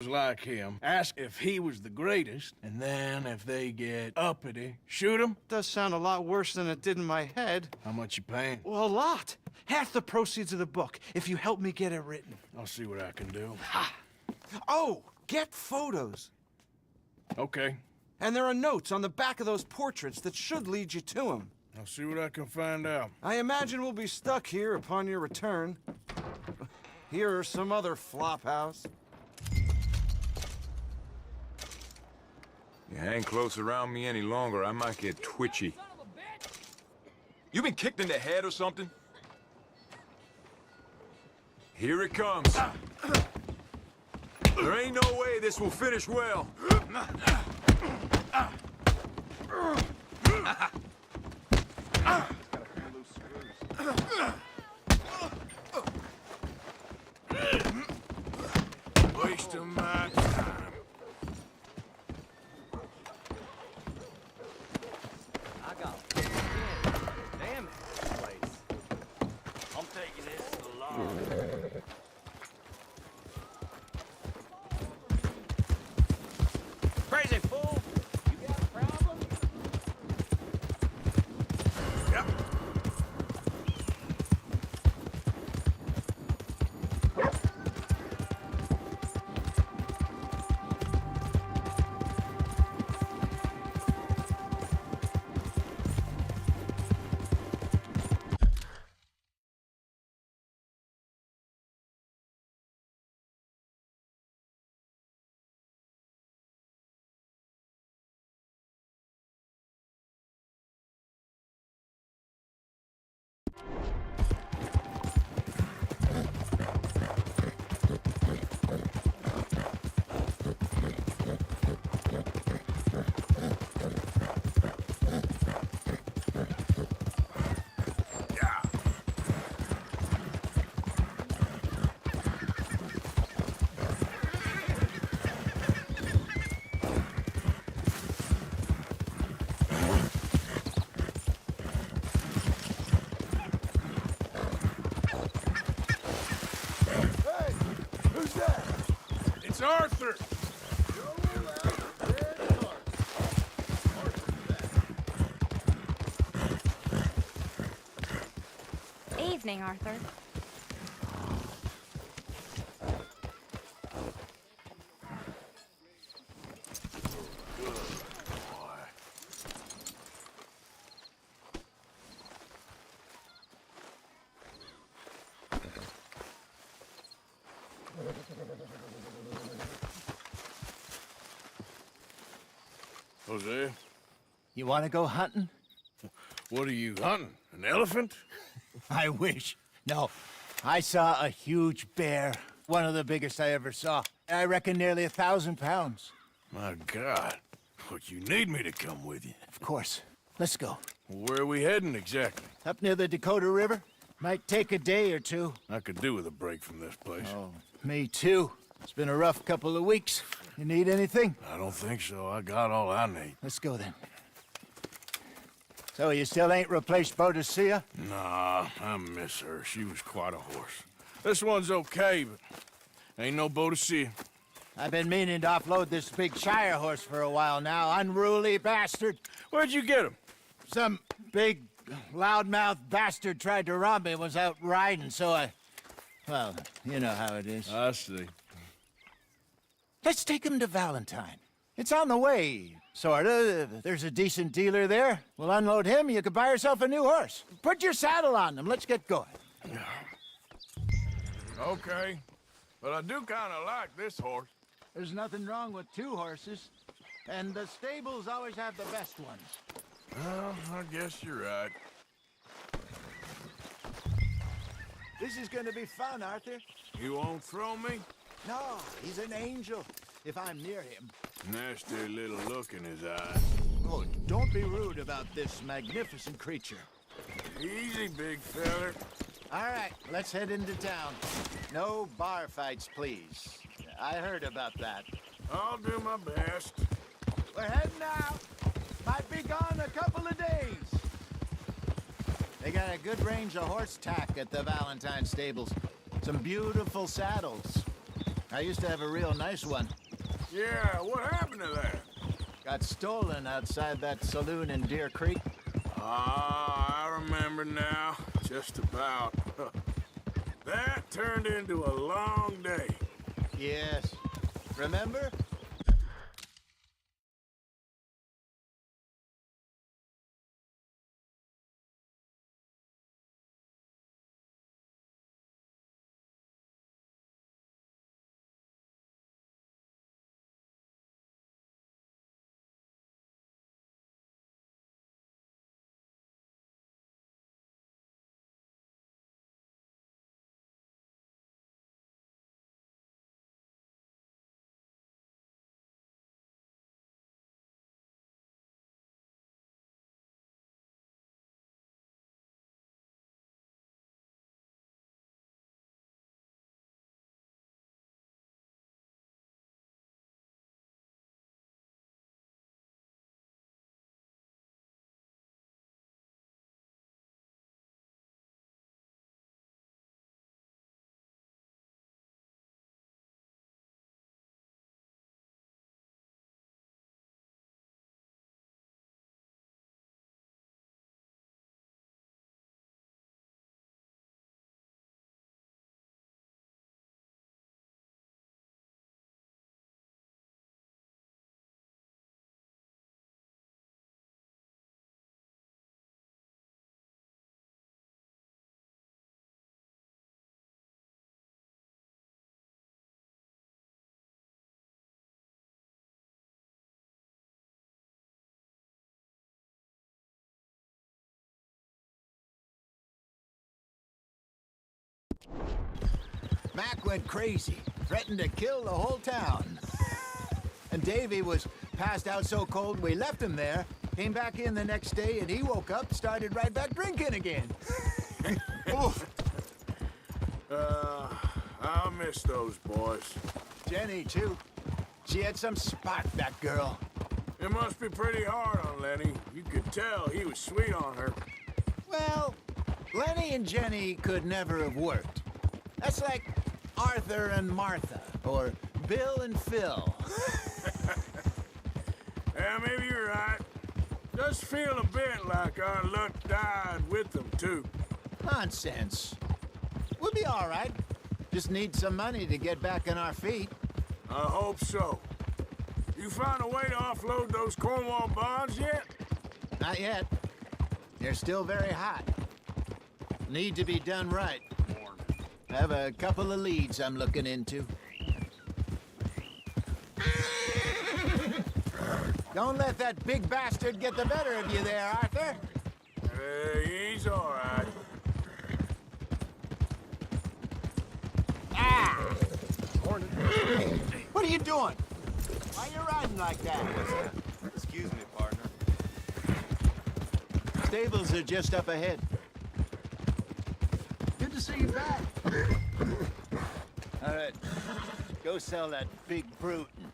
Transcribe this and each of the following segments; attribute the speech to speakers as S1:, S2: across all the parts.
S1: like him, ask if he was the greatest, and then if they get uppity, shoot him.
S2: Does sound a lot worse than it did in my head.
S1: How much you paying?
S2: Well, a lot. Half the proceeds of the book, if you help me get it written.
S1: I'll see what I can do.
S2: Ha! Oh, get photos.
S1: Okay,
S2: And there are notes on the back of those portraits that should lead you to him.
S1: I'll see what I can find out.
S2: I imagine we'll be stuck here upon your return. Here are some other flophouse.
S3: You hang close around me any longer, I might get twitchy. You been kicked in the head or something? Here it comes. There ain't no way this will finish well.
S1: Waste of my time.
S4: I got damn it, place. I'm taking this to the law. Crazy fool! You got a problem?
S1: Yep. It's Arthur!
S5: Evening, Arthur.
S1: Jose,
S6: You want to go hunting?
S1: what are you hunting? An elephant?
S6: I wish. No. I saw a huge bear. One of the biggest I ever saw. I reckon nearly 1,000 pounds.
S1: My God. But you need me to come with you.
S6: Of course. Let's go.
S1: Where are we heading exactly?
S6: Up near the Dakota River. Might take a day or two.
S1: I could do with a break from this place.
S6: Oh, me too. It's been a rough couple of weeks. You need anything?
S1: I don't think so. I got all I need.
S6: Let's go then. So you still ain't replaced Boadicea?
S1: Nah, I miss her. She was quite a horse. This one's okay, but ain't no Boadicea.
S6: I've been meaning to offload this big Shire horse for a while now. Unruly bastard.
S1: Where'd you get him?
S6: Some big, loudmouth bastard tried to rob me and was out riding, so I... Well, you know how it is.
S1: I see.
S6: Let's take him to Valentine. It's on the way, sorta. There's a decent dealer there. We'll unload him, you could buy yourself a new horse. Put your saddle on them, let's get going.
S1: Okay. But I do kind of like this horse.
S6: There's nothing wrong with two horses. And the stables always have the best ones.
S1: Well, I guess you're right.
S6: This is gonna be fun, Arthur.
S1: You won't throw me?
S6: No, he's an angel, if I'm near him.
S1: Nasty little look in his eyes.
S6: Oh, don't be rude about this magnificent creature.
S1: Easy, big feller.
S6: All right, let's head into town. No bar fights, please. I heard about that.
S1: I'll do my best.
S6: We're heading out. Might be gone a couple of days. They got a good range of horse tack at the Valentine stables. Some beautiful saddles. I used to have a real nice one.
S1: Yeah, what happened to that?
S6: Got stolen outside that saloon in Deer Creek.
S1: Ah, I remember now. Just about. That turned into a long day.
S6: Yes. Remember? Mac went crazy, threatened to kill the whole town. And Davy was passed out so cold we left him there, came back in the next day, and he woke up, started right back drinking again. Oof.
S1: I'll miss those boys.
S6: Jenny, too. She had some spot, that girl.
S1: It must be pretty hard on Lenny. You could tell he was sweet on her.
S6: Well, Lenny and Jenny could never have worked. That's like Arthur and Martha, or Bill and Phil.
S1: Yeah, maybe you're right. Does feel a bit like our luck died with them, too.
S6: Nonsense. We'll be all right. Just need some money to get back on our feet.
S1: I hope so. You found a way to offload those Cornwall bonds yet?
S6: Not yet. They're still very hot. Need to be done right. I have a couple of leads I'm looking into. Don't let that big bastard get the better of you there, Arthur.
S1: He's all right.
S6: Ah! What are you doing? Why are you riding like that?
S4: Excuse me, partner.
S6: Stables are just up ahead. Good to see you back. All right, go sell that big brute and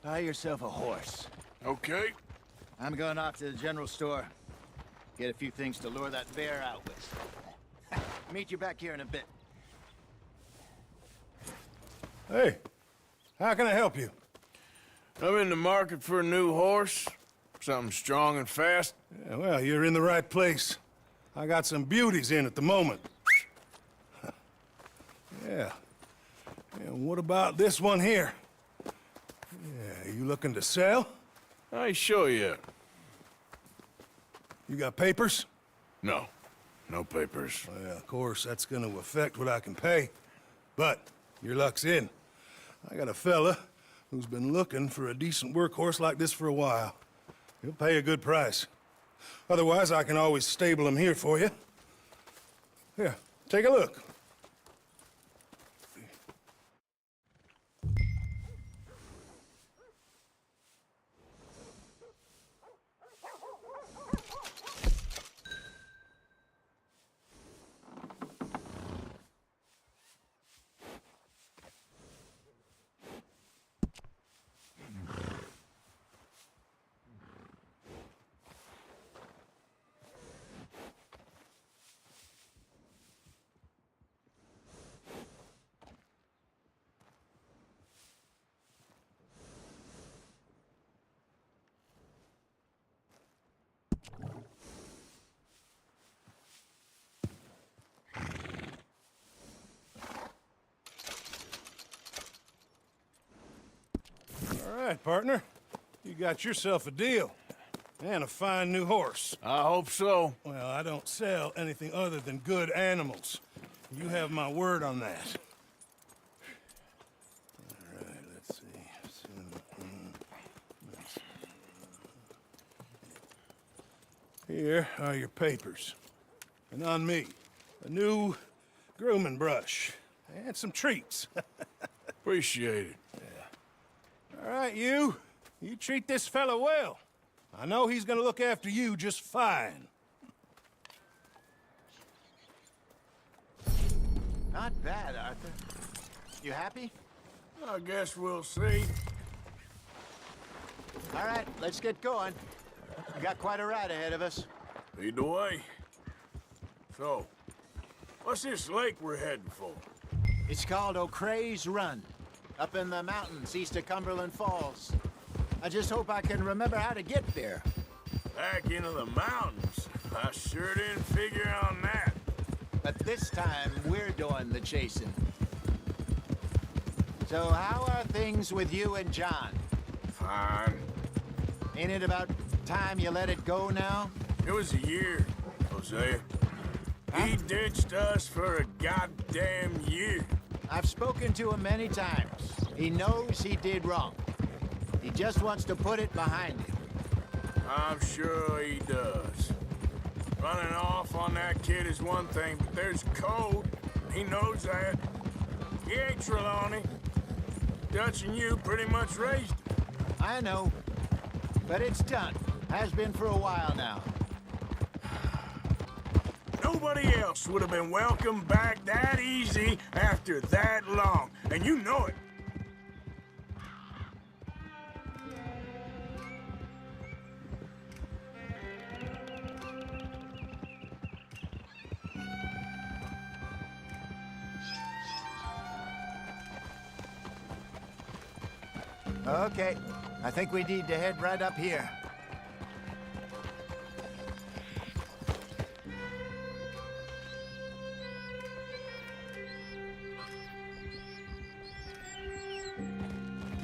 S6: buy yourself a horse.
S1: Okay.
S6: I'm going off to the general store. Get a few things to lure that bear out with. Meet you back here in a bit.
S7: Hey, how can I help you?
S1: I'm in the market for a new horse. Something strong and fast.
S7: Yeah, well, you're in the right place. I got some beauties in at the moment. Yeah. And what about this one here? Yeah, you looking to sell?
S1: I show you.
S7: You got papers?
S1: No. No papers.
S7: Well, of course, that's gonna affect what I can pay. But your luck's in. I got a fella who's been looking for a decent workhorse like this for a while. He'll pay a good price. Otherwise, I can always stable him here for you. Here, take a look. All right, partner. You got yourself a deal. And a fine new horse.
S1: I hope so.
S7: Well, I don't sell anything other than good animals. You have my word on that. All right, let's see. Here are your papers. And on me, a new grooming brush. And some treats.
S1: Appreciate it.
S7: All right, you. You treat this fella well. I know he's gonna look after you just fine.
S6: Not bad, Arthur. You happy?
S1: I guess we'll see.
S6: All right, let's get going. We got quite a ride ahead of us.
S1: Lead the way. So, what's this lake we're heading for?
S6: It's called O'Creagh's Run, up in the mountains east of Cumberland Falls. I just hope I can remember how to get there.
S1: Back into the mountains. I sure didn't figure on that.
S6: But this time, we're doing the chasing. So how are things with you and John?
S1: Fine.
S6: Ain't it about time you let it go now?
S1: It was a year, Hosea. He ditched us for a goddamn year.
S6: I've spoken to him many times. He knows he did wrong. He just wants to put it behind him.
S1: I'm sure he does. Running off on that kid is one thing, but there's code. He knows that. He ain't Trelawney. Dutch and you pretty much raised him.
S6: I know. But it's done. Has been for a while now.
S1: Nobody else would have been welcomed back that easy after that long, and you know it.
S6: Okay. I think we need to head right up here.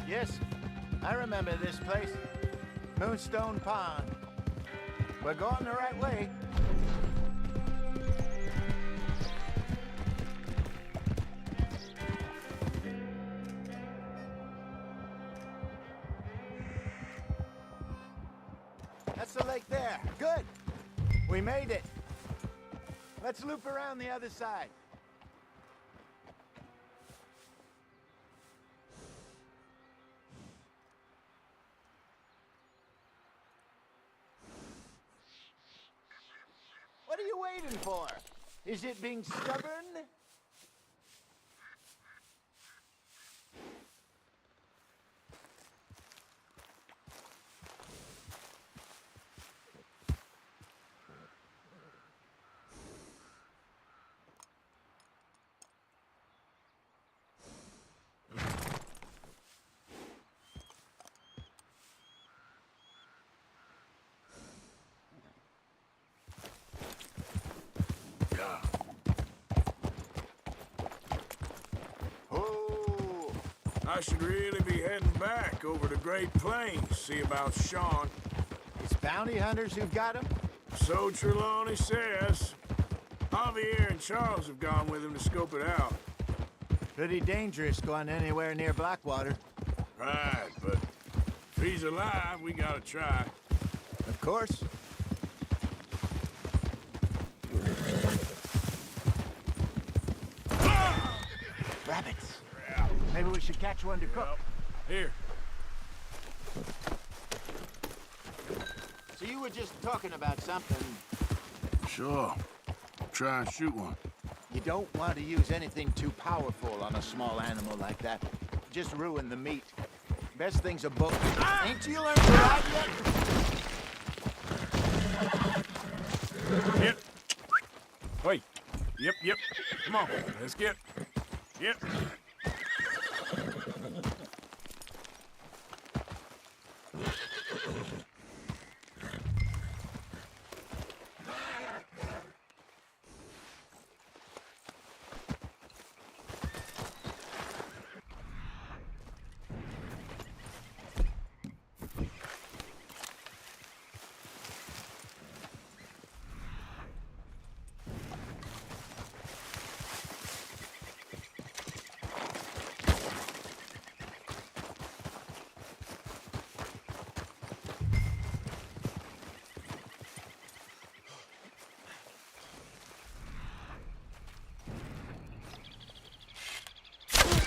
S6: Yes, I remember this place. Moonstone Pond. We're going the right way. That's the lake there. Good. We made it. Let's loop around the other side. What are you waiting for? Is it being stubborn?
S1: I should really be heading back over to Great Plains, see about Sean.
S6: It's bounty hunters who've got him?
S1: So Trelawney says. Javier and Charles have gone with him to scope it out.
S6: Pretty dangerous going anywhere near Blackwater.
S1: Right, but if he's alive, we gotta try.
S6: Of course. Rabbits. Maybe we should catch one to cook.
S1: Here.
S6: So you were just talking about something.
S1: Sure. Try and shoot one.
S6: You don't want to use anything too powerful on a small animal like that. Just ruin the meat. Best thing's a bow. Ain't you learned to ride yet?
S1: Yep. Wait. Yep. Come on. Let's get. Yep.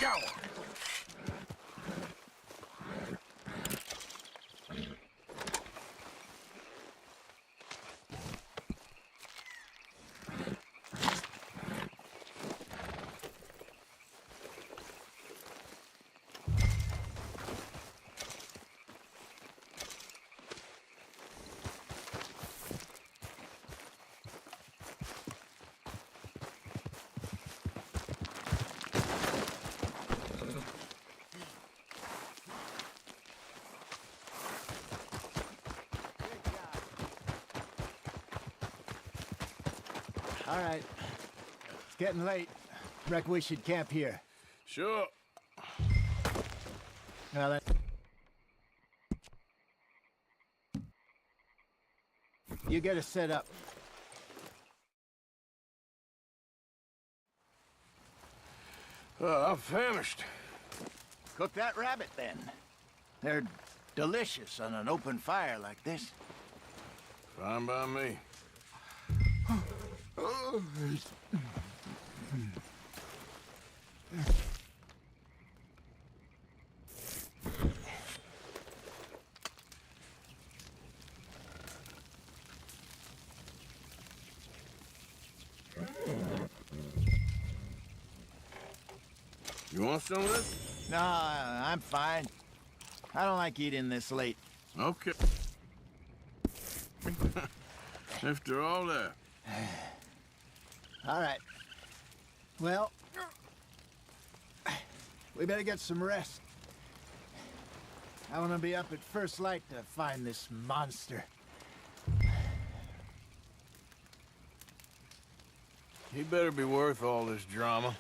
S1: Go!
S6: All right. It's getting late. Reckon we should camp here.
S1: Sure.
S6: Well, then. You get us set up.
S1: I'm famished.
S6: Cook that rabbit, then. They're delicious on an open fire like this.
S1: Fine by me. You want some of this?
S6: No, I'm fine. I don't like eating this late.
S1: Okay. After all that.
S6: All right. Well, we better get some rest. I want to be up at first light to find this monster.
S1: He better be worth all this drama.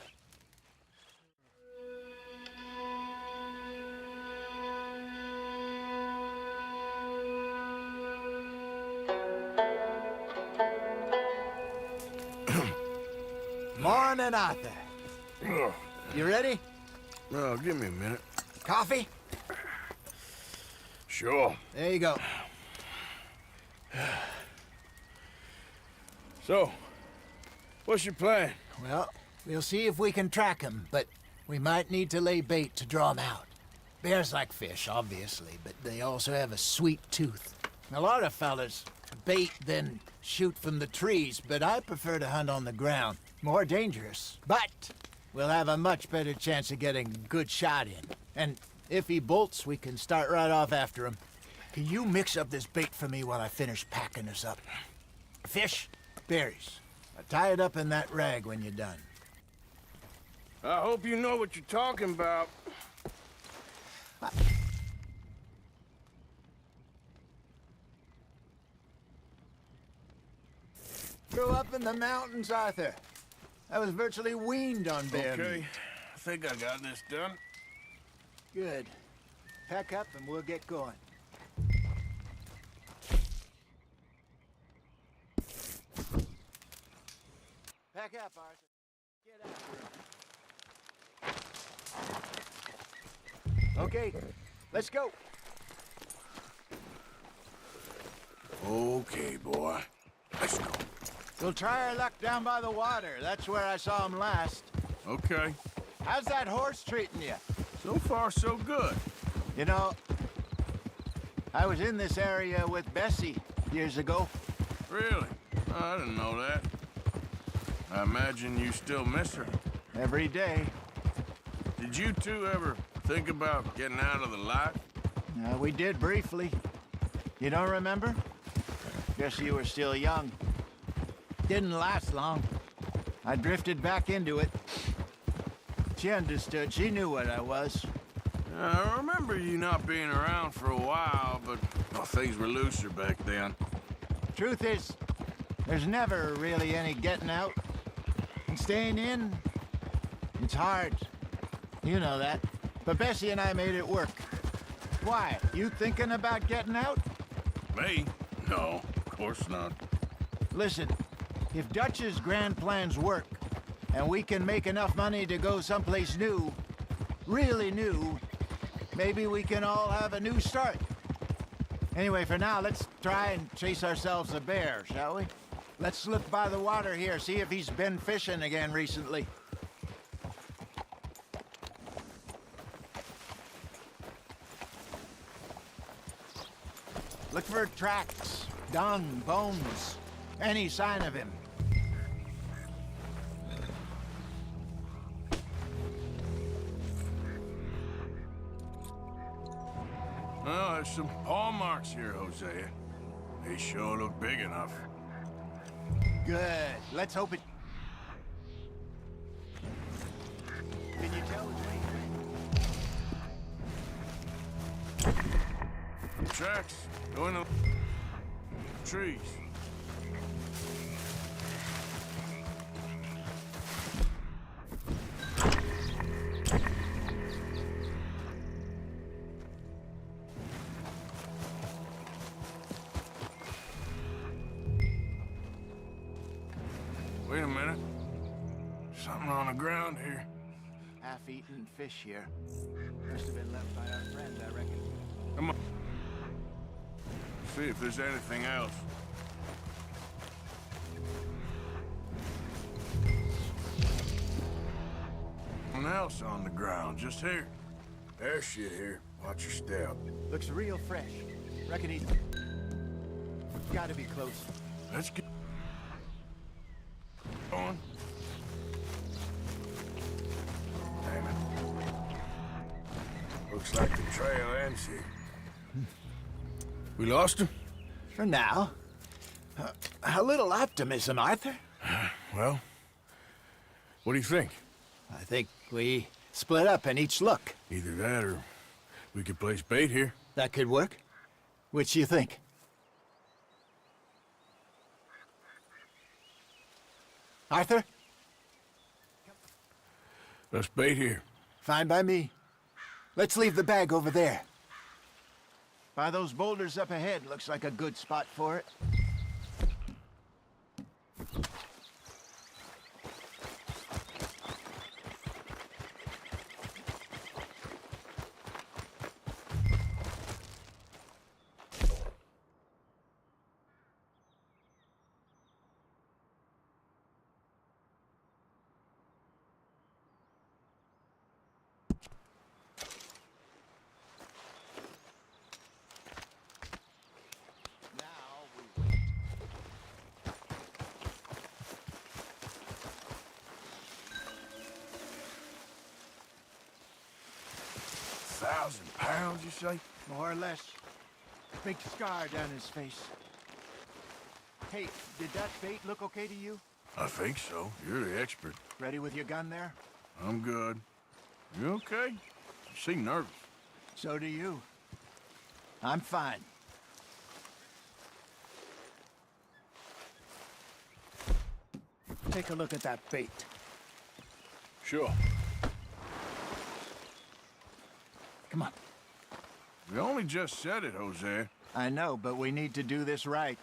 S6: Morning, Arthur. You ready?
S1: Well, give me a minute.
S6: Coffee?
S1: Sure.
S6: There you go.
S1: So, what's your plan?
S6: Well, we'll see if we can track him, but we might need to lay bait to draw him out. Bears like fish, obviously, but they also have a sweet tooth. A lot of fellas bait, then shoot from the trees, but I prefer to hunt on the ground. More dangerous, but we'll have a much better chance of getting a good shot in. And if he bolts, we can start right off after him. Can you mix up this bait for me while I finish packing us up? Fish, berries. Tie it up in that rag when you're done.
S1: I hope you know what you're talking about.
S6: Grew up in the mountains, Arthur. I was virtually weaned on bear meat.
S1: Okay, I think I got this done.
S6: Good. Pack up and we'll get going. Pack up, Arthur. Get after him. Okay, let's go.
S1: Okay, boy. Let's go.
S6: We'll try our luck down by the water. That's where I saw him last.
S1: Okay.
S6: How's that horse treating you?
S1: So far, so good.
S6: You know, I was in this area with Bessie years ago.
S1: Really? I didn't know that. I imagine you still miss her.
S6: Every day.
S1: Did you two ever think about getting out of the life?
S6: We did briefly. You don't remember? Guess you were still young. Didn't last long. I drifted back into it. She understood. She knew what I was.
S1: I remember you not being around for a while, but well, things were looser back then.
S6: Truth is, there's never really any getting out. And staying in, it's hard. You know that. But Bessie and I made it work. Why? You thinking about getting out?
S1: Me? No, of course not.
S6: Listen, if Dutch's grand plans work, and we can make enough money to go someplace new, really new, maybe we can all have a new start. Anyway, for now, let's try and chase ourselves a bear, shall we? Let's slip by the water here, see if he's been fishing again recently. Look for tracks, dung, bones, any sign of him.
S1: Well, there's some paw marks here, Hosea. They sure look big enough.
S6: Good. Let's hope it... Can you tell which way?
S1: Tracks going to trees. Wait a minute. Something on the ground here.
S6: Half-eaten fish here. Must have been left by our friend, I reckon.
S1: Come on. See if there's anything else. Nothing else on the ground, just here. There's shit here. Watch your step.
S6: Looks real fresh. Reckon he's... Gotta be close.
S1: Let's get going. Damn it. Looks like the trail ends here. We lost him?
S6: For now. A little optimism, Arthur.
S1: Well, what do you think?
S6: I think we split up and each look.
S1: Either that or we could place bait here.
S6: That could work. Which do you think? Arthur?
S1: Let's bait here.
S6: Fine by me. Let's leave the bag over there. By those boulders up ahead, looks like a good spot for it. Now we wait.
S1: 1,000 pounds, you say?
S6: More or less. Big scar down his face. Hey, did that bait look okay to you?
S1: I think so. You're the expert.
S6: Ready with your gun there?
S1: I'm good. You okay? You seem nervous.
S6: So do you. I'm fine. Take a look at that bait.
S1: Sure.
S6: Come on.
S1: We only just said it, Hosea.
S6: I know, but we need to do this right.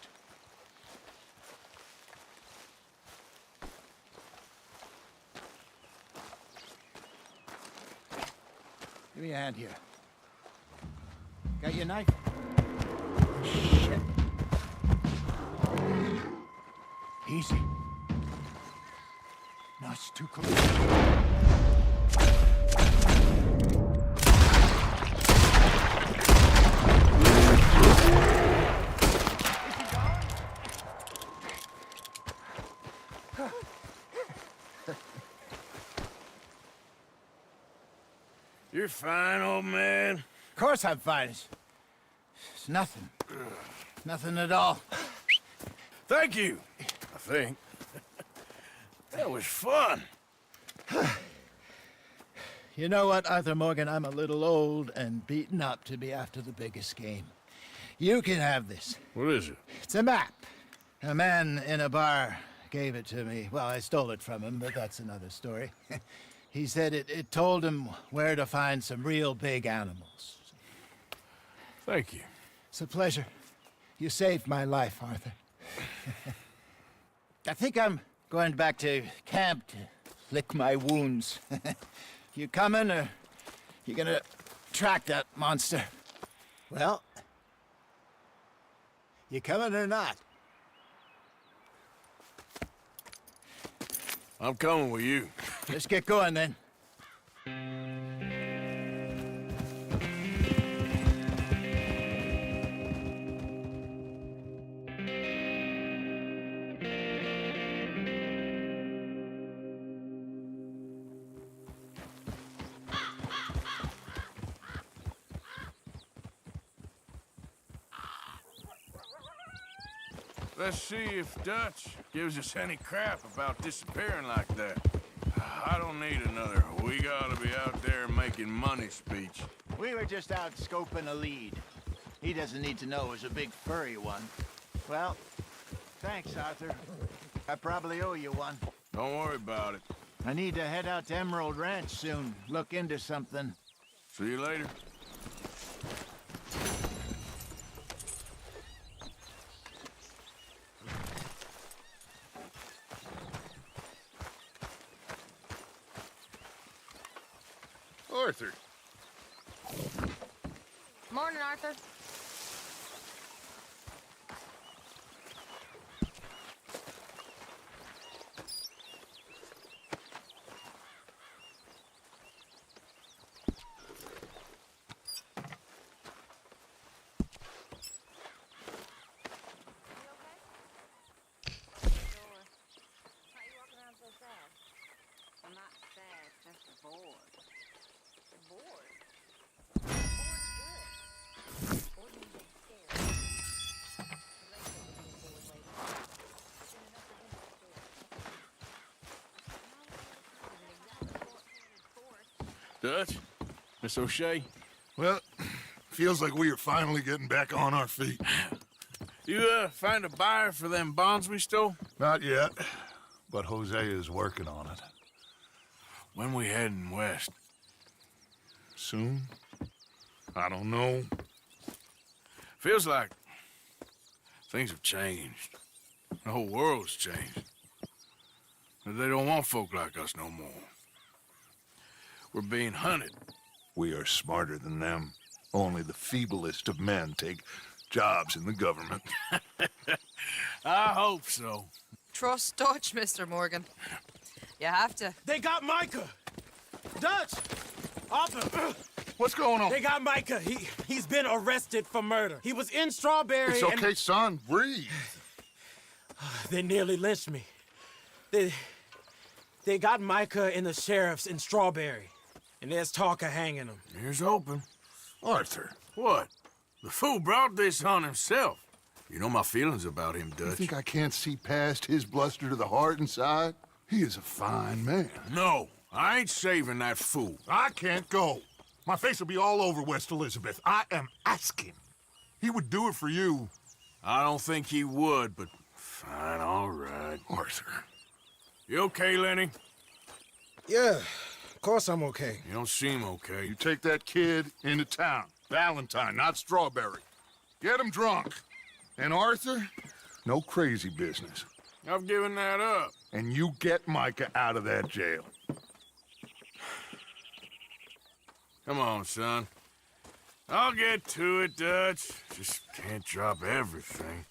S6: Give me a hand here. Got your knife? Shit. Easy. No, it's too close.
S1: You're fine, old man.
S6: Of course I'm fine. It's nothing. Nothing at all.
S1: Thank you, I think. That was fun.
S6: You know what, Arthur Morgan? I'm a little old and beaten up to be after the biggest game. You can have this.
S1: What is it?
S6: It's a map. A man in a bar gave it to me. Well, I stole it from him, but that's another story. He said it told him where to find some real big animals.
S1: Thank you.
S6: It's a pleasure. You saved my life, Arthur. I think I'm going back to camp to lick my wounds. You coming, or you gonna track that monster? Well, you coming or not?
S1: I'm coming with you.
S6: Let's get going, then.
S1: Let's see if Dutch gives us any crap about disappearing like that. I don't need another "we gotta be out there making money" speech.
S6: We were just out scoping a lead. He doesn't need to know it was a big furry one. Well, thanks, Arthur. I probably owe you one.
S1: Don't worry about it.
S6: I need to head out to Emerald Ranch soon. Look into something.
S1: See you later.
S7: Arthur.
S5: Morning, Arthur.
S8: I'm not sad, just bored. Bored? Bored's good. Bored means I'm scared.
S1: Dutch? Miss O'Shea?
S7: Well, feels like we are finally getting back on our feet.
S1: You, find a buyer for them bonds we stole?
S7: Not yet, but Hosea is working on it.
S1: When we heading west?
S7: Soon? I don't know.
S1: Feels like things have changed. The whole world's changed. They don't want folk like us no more. We're being hunted.
S7: We are smarter than them. Only the feeblest of men take jobs in the government.
S1: I hope so.
S9: Trust Dutch, Mr. Morgan. You have to.
S10: They got Micah! Dutch! Arthur!
S7: What's going on?
S10: They got Micah. He's been arrested for murder. He was in Strawberry
S7: It's okay, son. Breathe.
S10: They nearly lynched me. They got Micah and the sheriffs in Strawberry. And there's talk of hanging him.
S1: Here's hoping.
S7: Arthur.
S1: What? The fool brought this on himself. You know my feelings about him,
S7: You
S1: Dutch.
S7: think I can't see past his bluster to the heart inside? He is a fine man.
S1: No, I ain't saving that fool.
S7: I can't go. My face will be all over West Elizabeth. I am asking. He would do it for you.
S1: I don't think he would, but fine, all right.
S7: Arthur.
S1: You okay, Lenny?
S10: Yeah, of course I'm okay.
S1: You don't seem okay.
S7: You take that kid into town. Valentine, not Strawberry. Get him drunk. And Arthur, no crazy business.
S1: I've given that up.
S7: And you get Micah out of that jail.
S1: Come on, son. I'll get to it, Dutch. Just can't drop everything.